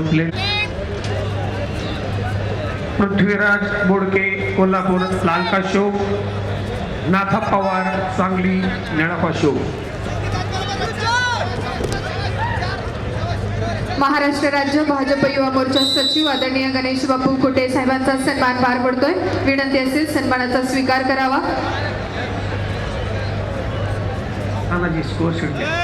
संपले। पृथ्वीराज बोडके कोल्हापूर लाल काशोक, नाथा पवार सांगली निळा काशोक। महाराष्ट्र राज्य भाजप युवा मोर्चा सचिव आदरणीय गणेश बापू कोटे साहेबांचा सन्मान पार पडतोय। विनंती असेल सन्मानाचा स्वीकार करावा। तानाजी स्कोर शीट द्या।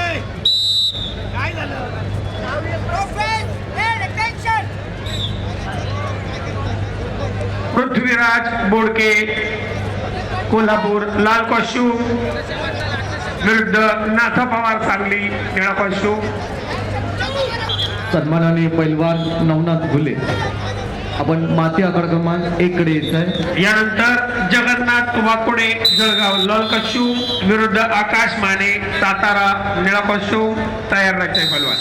पृथ्वीराज बोडके कोल्हापूर लाल काशोक विरुद्ध नाथा पवार सांगली निळा काशोक। सन्मानाने पैलवान नवनाथ घुले आपण माती आखाडा क्रमांक 1 कडे येत आहे। यानंतर जगन्नाथ वाकोडे जळगाव लाल काशोक विरुद्ध आकाश माने सातारा निळा काशोक। तयार राहते पैलवान।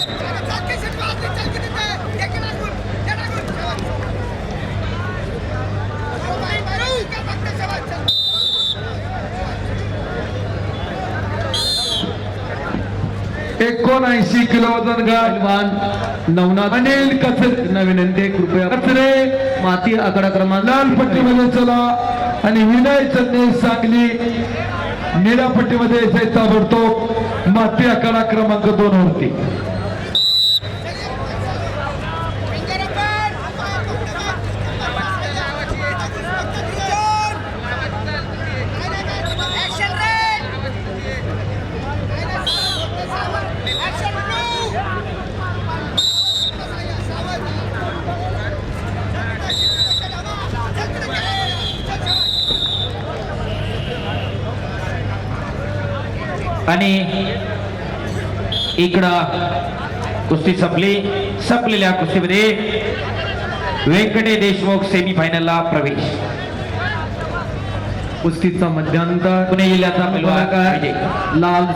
एकोणऐंशी किलो वजन पैलवान नवनाथ अनिल कचरे विनंती कृपया कचरे माती आखाडा क्रमांक लाल पट्टीमध्ये चला आणि विनय चन्ने सांगली निळ्या पट्टीमध्ये यायचे ताबडतोब माती आखाडा क्रमांक 2 वरती। आणि इकडं कुस्ती संपलेल्या कुस्तीमध्ये व्यंकटे देशमुख सेमीफायनलला प्रवेश। कुस्तीचा मध्यांतर पुणे जिल्ह्याचा पैलवान लाल